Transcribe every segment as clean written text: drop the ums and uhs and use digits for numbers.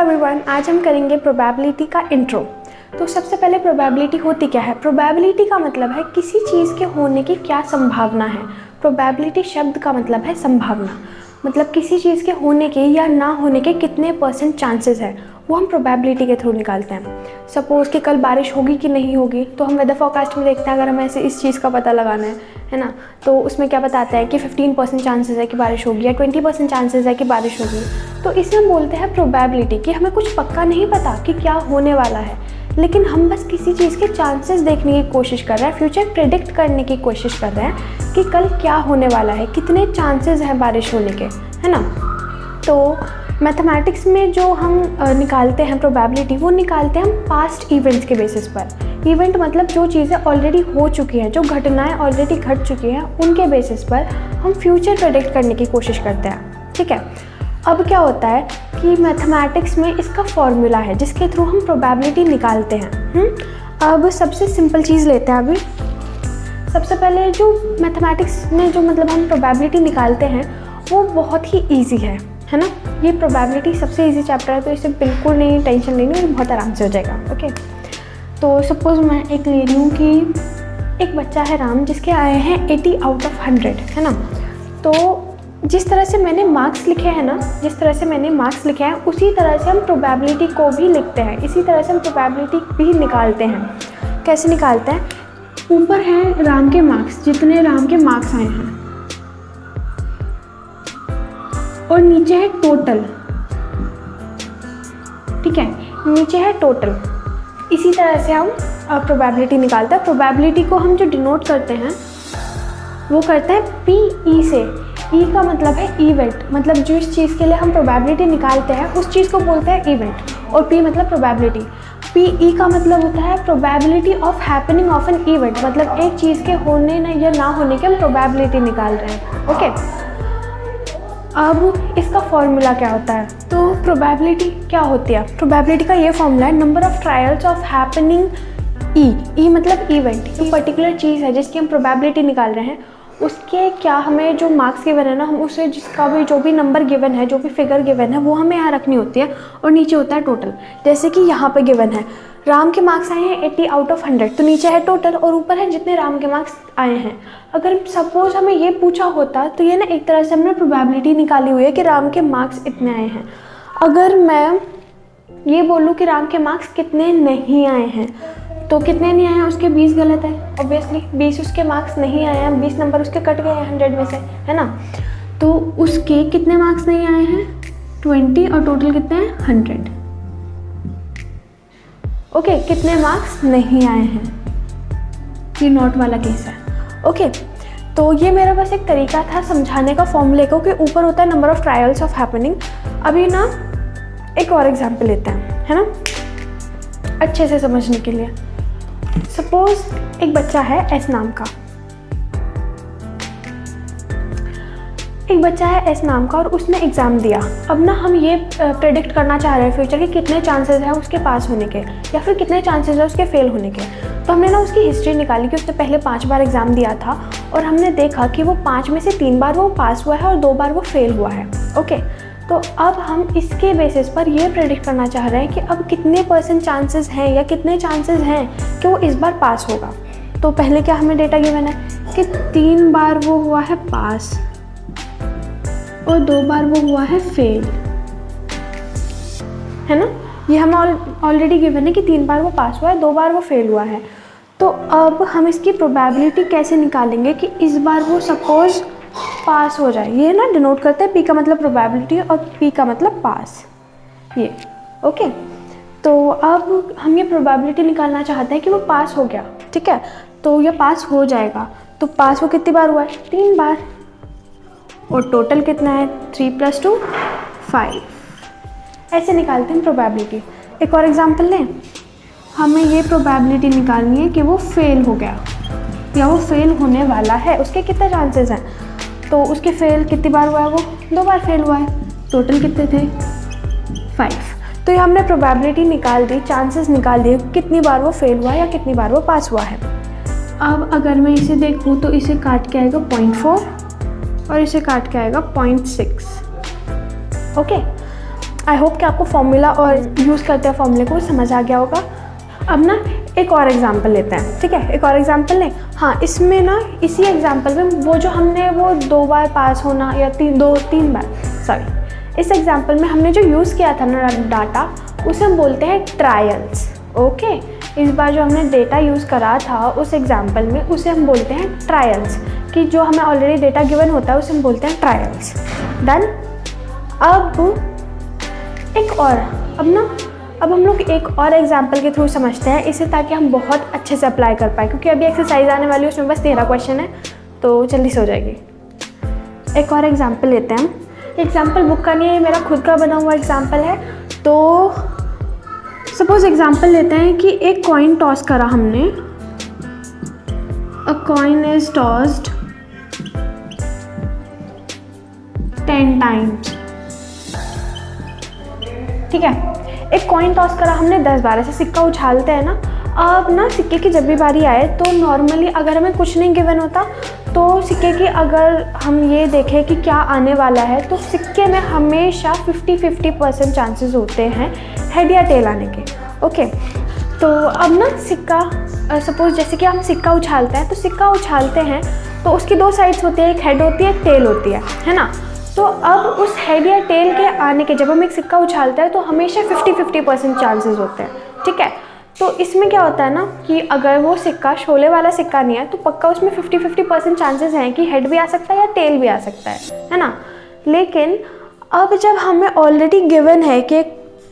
Everyone, आज हम करेंगे प्रोबेबिलिटी का इंट्रो। तो सबसे पहले प्रोबेबिलिटी होती क्या है? प्रोबेबिलिटी का मतलब है किसी चीज़ के होने की क्या संभावना है। प्रोबेबिलिटी शब्द का मतलब है संभावना, मतलब किसी चीज़ के होने के या ना होने के कितने % चांसेस है, वो हम प्रोबेबिलिटी के थ्रू निकालते हैं। सपोज़ कि कल बारिश होगी कि नहीं होगी, तो हम वेदर फोरकास्ट में देखते हैं अगर हमें ऐसे इस चीज़ का पता लगाना है ना, तो उसमें क्या बताता है कि 15% चांसेस है कि बारिश होगी या 20% चांसेस है कि बारिश होगी। तो इसे हम बोलते हैं प्रोबेबिलिटी, कि हमें कुछ पक्का नहीं पता कि क्या होने वाला है, लेकिन हम बस किसी चीज़ के चांसेस देखने की कोशिश कर रहे हैं, फ्यूचर प्रेडिक्ट करने की कोशिश कर रहे हैं कि कल क्या होने वाला है, कितने चांसेस हैं बारिश होने के, है ना। तो मैथमेटिक्स में जो हम निकालते हैं प्रोबेबिलिटी, वो निकालते हैं हम पास्ट इवेंट्स के बेसिस पर। इवेंट मतलब जो चीज़ें ऑलरेडी हो चुकी हैं, जो घटनाएं ऑलरेडी घट चुकी हैं, उनके बेसिस पर हम फ्यूचर प्रेडिक्ट करने की कोशिश करते हैं, ठीक है। अब क्या होता है कि मैथमेटिक्स में इसका फॉर्मूला है जिसके थ्रू हम प्रोबेबिलिटी निकालते हैं। अब सबसे सिंपल चीज़ लेते हैं। अभी सबसे पहले जो मैथमेटिक्स में जो मतलब हम प्रोबेबिलिटी निकालते हैं वो बहुत ही ईजी है ना। ये प्रोबेबिलिटी सबसे ईजी चैप्टर है, तो इसे बिल्कुल नहीं टेंशन लेनी, और बहुत आराम से हो जाएगा। ओके, तो सपोज़ मैं एक ले रही हूँ कि एक बच्चा है राम, जिसके आए हैं 80 आउट ऑफ 100, है ना। तो जिस तरह से मैंने मार्क्स लिखे हैं ना, जिस तरह से मैंने मार्क्स लिखे हैं उसी तरह से हम प्रोबेबिलिटी को भी लिखते हैं, इसी तरह से हम प्रोबेबिलिटी भी निकालते हैं। कैसे निकालते हैं? ऊपर है राम के मार्क्स, जितने राम के मार्क्स आए हैं, और नीचे है टोटल, ठीक है, नीचे है टोटल। इसी तरह से हम प्रोबेबिलिटी निकालते हैं। प्रोबेबिलिटी को हम जो डिनोट करते हैं वो करते हैं PE से। ई का मतलब है इवेंट, मतलब जिस चीज़ के लिए हम प्रोबेबिलिटी निकालते हैं उस चीज़ को बोलते हैं इवेंट, और P मतलब प्रोबेबिलिटी। PE का मतलब होता है probability of happening of an event, मतलब एक चीज़ के होने या ना होने की हम प्रोबेबिलिटी निकाल रहे हैं। ओके, अब इसका फॉर्मूला क्या होता है? तो प्रोबेबिलिटी क्या होती है? प्रोबेबिलिटी का ये फॉर्मूला है number of trials of happening E मतलब इवेंट। ये पर्टिकुलर चीज़ है जिसकी हम प्रोबेबिलिटी निकाल रहे हैं, उसके क्या हमें जो मार्क्स गिवन है ना, हम उसे जिसका भी जो भी नंबर गिवन है, जो भी फिगर गिवन है, वो हमें यहाँ रखनी होती है, और नीचे होता है टोटल। जैसे कि यहाँ पे गिवन है राम के मार्क्स आए हैं 80 आउट ऑफ 100, तो नीचे है टोटल और ऊपर है जितने राम के मार्क्स आए हैं। अगर सपोज हमें ये पूछा होता तो ये ना एक तरह से हमने प्रोबेबिलिटी निकाली हुई है कि राम के मार्क्स इतने आए हैं। अगर मैं ये बोलूँ कि राम के मार्क्स कितने नहीं आए हैं, तो कितने नहीं आए हैं उसके 20 गलत है, ऑब्वियसली 20 उसके मार्क्स नहीं आए हैं, 20 नंबर उसके कट गए हैं 100 में से, है ना। तो उसके कितने मार्क्स नहीं आए हैं? 20, और टोटल कितने हैं? 100। ओके, कितने मार्क्स नहीं आए हैं, ये नोट वाला केस है। ओके, तो ये मेरा बस एक तरीका था समझाने का फॉर्मूले को, कि ऊपर होता है number of trials of happening. अभी ना एक और एग्जांपल लेते हैं, है ना, अच्छे से समझने के लिए। सपोज एक बच्चा है एस नाम का, एक बच्चा है एस नाम का, और उसने एग्ज़ाम दिया। अब ना हम ये प्रेडिक्ट करना चाह रहे हैं फ्यूचर के कितने चांसेस हैं उसके पास होने के, या फिर कितने चांसेस हैं उसके फेल होने के। तो हमने ना उसकी हिस्ट्री निकाली कि उसने पहले 5 बार एग्ज़ाम दिया था, और हमने देखा कि वो 5 में से 3 बार वो पास हुआ है और 2 बार वो फेल हुआ है। ओके, तो अब हम इसके बेसिस पर ये प्रेडिक्ट करना चाह रहे हैं कि अब कितने % चांसेस हैं या कितने चांसेस हैं कि वो इस बार पास होगा। तो पहले क्या हमें डेटा गिवन है कि 3 बार वो हुआ है पास और 2 बार वो हुआ है फेल, है ना। ये हमें ऑलरेडी गिवन है कि 3 बार वो पास हुआ है, 2 बार वो फेल हुआ है। तो अब हम इसकी प्रोबेबिलिटी कैसे निकालेंगे कि इस बार वो सपोज पास हो जाए। ये ना डिनोट करते हैं, P का मतलब प्रोबेबिलिटी और P का मतलब पास, ये। ओके, तो अब हम ये प्रोबेबिलिटी निकालना चाहते हैं कि वो पास हो गया, ठीक है। तो ये पास हो जाएगा, तो पास वो कितनी बार हुआ है? 3 बार, और टोटल कितना है? 3 + 2 5। ऐसे निकालते हैं प्रोबेबिलिटी। एक और एग्जांपल लें, हमें ये प्रोबेबिलिटी निकालनी है कि वो फेल हो गया या वो फेल होने वाला है, उसके कितने चांसेस हैं। तो उसके फेल कितनी बार हुआ है? वो 2 बार फेल हुआ है, टोटल कितने थे? 5। तो ये हमने प्रोबेबिलिटी निकाल दी, चांसेस निकाल दिए कितनी बार वो फेल हुआ या कितनी बार वो पास हुआ है। अब अगर मैं इसे देखूँ तो इसे काट के आएगा 0.4 और इसे काट के आएगा 0.6। ओके, आई होप कि आपको फॉर्मूला और यूज़ करते हैं फॉर्मूले को समझ आ गया होगा। अब ना एक और एग्जांपल लेते हैं, ठीक है, एक और एग्जांपल लें। हाँ, इसमें ना इसी एग्जांपल में वो जो हमने वो 2 बार पास होना या 3 बार, सॉरी, इस एग्जांपल में हमने जो यूज़ किया था ना डाटा, उसे हम बोलते हैं ट्रायल्स। ओके, इस बार जो हमने डेटा यूज़ करा था उस एग्जांपल में, उसे हम बोलते हैं ट्रायल्स, कि जो हमें ऑलरेडी डेटा गिवन होता है उसे हम बोलते हैं ट्रायल्स। डन। अब हम लोग एक और एग्जांपल के थ्रू समझते हैं इसे, ताकि हम बहुत अच्छे से अप्लाई कर पाए, क्योंकि अभी एक्सरसाइज आने वाली है, उसमें बस 13 क्वेश्चन है, तो जल्दी से हो जाएगी। एक और एग्जांपल लेते हैं। एग्जांपल बुक का नहीं है, मेरा खुद का बना हुआ एग्जांपल है। तो सपोज एग्जांपल लेते हैं कि एक कॉइन टॉस करा हमने, अ कॉइन इज टॉस्ड 10 टाइम्स, ठीक है। एक कॉइन टॉस करा हमने 10 बार, ऐसे सिक्का उछालते हैं ना। अब ना सिक्के की जब भी बारी आए तो नॉर्मली अगर हमें कुछ नहीं गिवन होता तो सिक्के की अगर हम ये देखें कि क्या आने वाला है, तो सिक्के में हमेशा 50-50% चांसेस होते हैं हेड या टेल आने के। ओके, तो अब ना सिक्का, सपोज जैसे कि हम सिक्का उछालते हैं, तो सिक्का उछालते हैं तो उसकी 2 साइड्स होती है, एक हेड होती है, एक टेल होती है ना। तो अब उस हेड या टेल के आने के, जब हम एक सिक्का उछालते हैं तो हमेशा 50-50% चांसेस होते हैं, ठीक है। तो इसमें क्या होता है ना कि अगर वो सिक्का शोले वाला सिक्का नहीं है तो पक्का उसमें 50-50% चांसेस हैं कि हेड भी आ सकता है या टेल भी आ सकता है ना। लेकिन अब जब हमें ऑलरेडी गिवन है कि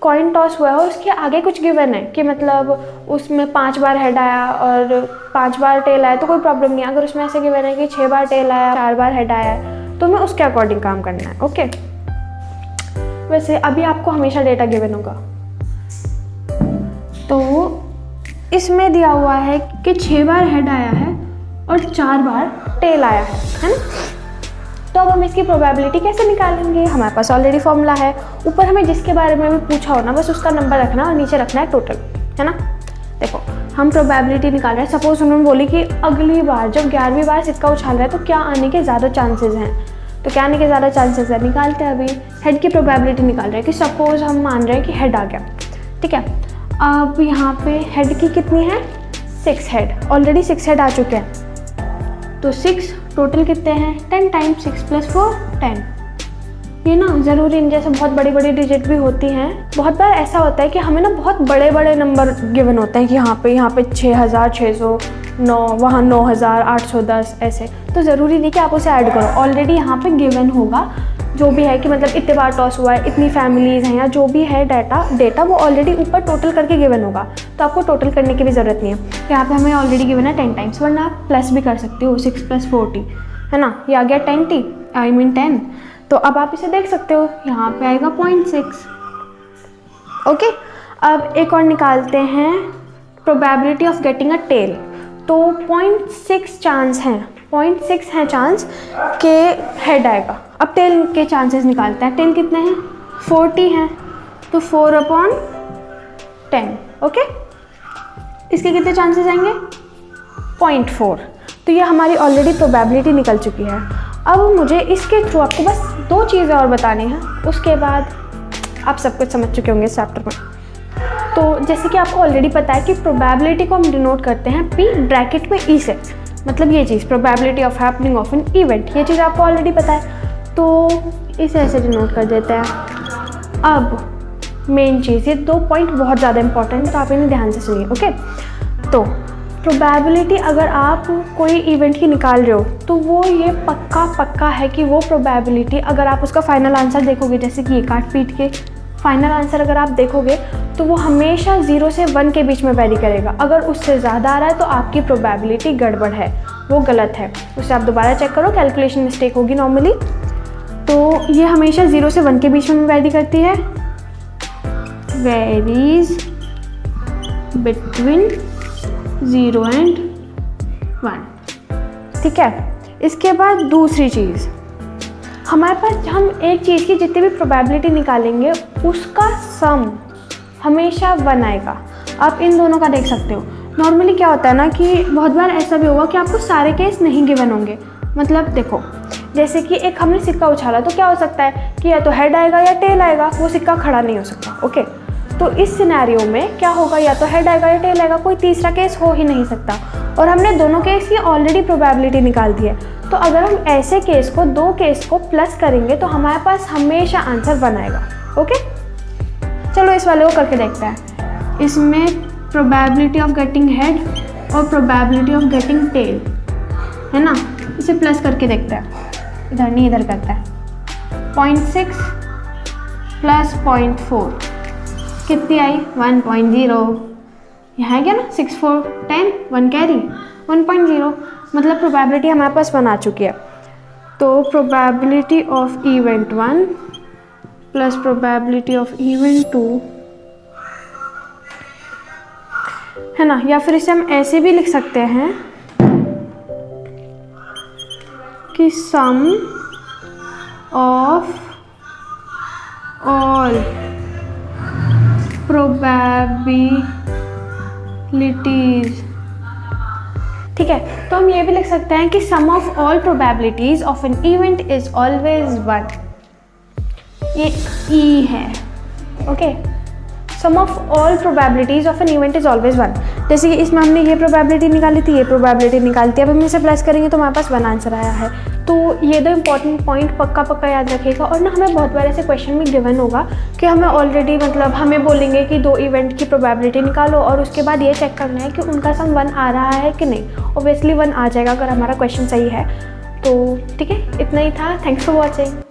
कॉइन टॉस हुआ है और उसके आगे कुछ गिवन है कि मतलब उसमें 5 बार हेड आया और 5 बार टेल आया, तो कोई प्रॉब्लम नहीं है। अगर उसमें ऐसे गिवन है कि 6 बार टेल आया, 4 बार हेड आया है, तो हमें उसके अकॉर्डिंग काम करना है। ओके, वैसे अभी आपको हमेशा डेटा गिवन होगा, तो इसमें दिया हुआ है कि 6 बार हेड आया है और 4 बार टेल आया है ना। तो अब हम इसकी प्रोबेबिलिटी कैसे निकालेंगे? हमारे पास ऑलरेडी फॉर्मूला है, ऊपर हमें जिसके बारे में भी पूछा हो ना बस उसका नंबर रखना और नीचे रखना है टोटल, है ना। देखो, हम प्रोबेबिलिटी निकाल रहे हैं। सपोज उन्होंने बोली कि अगली बार जब 11वीं बार सिक्का उछाल रहा है तो क्या आने के ज़्यादा चांसेस हैं, तो क्या आने के ज़्यादा चांसेस है, निकालते हैं। अभी हेड की प्रोबेबिलिटी निकाल रहे हैं कि सपोज हम मान रहे हैं कि हेड आ गया, ठीक है। अब यहाँ पे हेड की कितनी है, 6 हेड, ऑलरेडी 6 हेड आ चुके हैं, तो 6 टोटल कितने हैं, 10 टाइम्स 6 + 4 10। ये ना ज़रूरी नहीं, जैसे बहुत बड़ी बड़ी डिजिट भी होती हैं, बहुत बार ऐसा होता है कि हमें ना बहुत बड़े बड़े नंबर गिवन होते हैं कि यहाँ पे 6609, वहाँ 9810 ऐसे, तो ज़रूरी नहीं कि आप उसे ऐड करो, ऑलरेडी यहाँ पे गिवन होगा जो भी है कि मतलब इतने बार टॉस हुआ है, इतनी फैमिलीज़ हैं या जो भी है डेटा वो ऑलरेडी ऊपर टोटल करके गिवन होगा, तो आपको टोटल करने की भी ज़रूरत नहीं है। यहाँ पे हमें ऑलरेडी गिवन है 10 टाइम्स, वरना आप प्लस भी कर सकते हो, 6 + 40 है ना, ये आ गया 10। तो अब आप इसे देख सकते हो, यहाँ पे आएगा 0.6। ओके, अब एक और निकालते हैं, probability of getting a tail. तो 0.6 चांस हैं, 0.6 है चांस के हेड आएगा। अब टेल के चांसेस निकालते हैं। टेल कितने हैं, 40 हैं, तो 4/10। ओके, इसके कितने चांसेस आएंगे, 0.4। तो ये हमारी ऑलरेडी प्रोबेबिलिटी निकल चुकी है। अब मुझे इसके थ्रू आपको बस 2 चीज़ें और बतानी हैं, उसके बाद आप सब कुछ समझ चुके होंगे इस चैप्टर में। तो जैसे कि आपको ऑलरेडी पता है कि प्रोबेबिलिटी को हम डिनोट करते हैं P ब्रैकेट में E से, मतलब ये चीज़ probability of happening of an event, ये चीज़ आपको ऑलरेडी पता है, तो इसे ऐसे डिनोट कर देते हैं। अब मेन चीज़, ये 2 पॉइंट बहुत ज़्यादा इंपॉर्टेंट है, तो आप इन्हें ध्यान से सुनिए। ओके, तो प्रोबेबिलिटी अगर आप कोई इवेंट की निकाल रहे हो तो वो ये पक्का है कि वो प्रोबेबिलिटी अगर आप उसका फाइनल आंसर देखोगे, जैसे कि ये काट पीट के फाइनल आंसर अगर आप देखोगे तो वो हमेशा 0 से 1 के बीच में वेरी करेगा। अगर उससे ज़्यादा आ रहा है तो आपकी प्रोबेबिलिटी गड़बड़ है, वो गलत है, उसे आप दोबारा चेक करो, कैलकुलेशन मिस्टेक होगी नॉर्मली। तो ये हमेशा 0 से 1 के बीच में वेरी करती है, वेरीज बिटवीन 0 and 1, ठीक है। इसके बाद दूसरी चीज़, हमारे पास हम एक चीज़ की जितनी भी प्रोबेबिलिटी निकालेंगे उसका सम हमेशा 1 आएगा। आप इन दोनों का देख सकते हो। नॉर्मली क्या होता है ना कि बहुत बार ऐसा भी होगा कि आपको सारे केस नहीं गिवन होंगे। मतलब देखो, जैसे कि एक हमने सिक्का उछाला तो क्या हो सकता है कि या तो हेड आएगा या टेल आएगा, वो सिक्का खड़ा नहीं हो सकता। ओके, तो इस सिनेरियो में क्या होगा, या तो हेड आएगा या टेल आएगा, कोई तीसरा केस हो ही नहीं सकता। और हमने दोनों केस की ऑलरेडी प्रोबेबिलिटी निकाल दी है, तो अगर हम ऐसे केस को, दो केस को प्लस करेंगे तो हमारे पास हमेशा आंसर 1 आएगा। ओके, चलो इस वाले को करके देखते हैं। इसमें प्रोबेबिलिटी ऑफ गेटिंग हेड और प्रोबेबिलिटी ऑफ गेटिंग टेल है ना, इसे प्लस करके देखते हैं। इधर नहीं, इधर करते हैं। 0.6 प्लस 0.4 कितनी आई, 1.0। यहाँ है क्या ना, 6 4 10, 1 कैरी 1.0, मतलब प्रोबेबिलिटी हमारे पास 1 आ चुकी है। तो probability of event 1 plus probability of event 2 है ना, या फिर इसे हम ऐसे भी लिख सकते हैं कि सम ऑफ ऑल प्रोबेबिलिटीज। ठीक है, तो हम ये भी लिख सकते हैं कि sum of all probabilities of an event is always 1। ये ई है। Okay, sum of all probabilities of an event is always 1। जैसे कि इसमें हमने ये प्रोबेबिलिटी निकाली थी, ये प्रोबेबिलिटी निकाली थी, अब हम इसे प्लस करेंगे तो हमारे पास 1 आंसर आया है। तो ये दो इंपॉर्टेंट पॉइंट पक्का याद रखिएगा। और ना हमें बहुत बार ऐसे क्वेश्चन में गिवन होगा कि हमें ऑलरेडी मतलब हमें बोलेंगे कि 2 इवेंट की प्रोबेबिलिटी निकालो और उसके बाद ये चेक करना है कि उनका सम 1 आ रहा है कि नहीं। ऑब्वियसली 1 आ जाएगा अगर हमारा क्वेश्चन सही है। तो ठीक है, इतना ही था। Thanks for watching.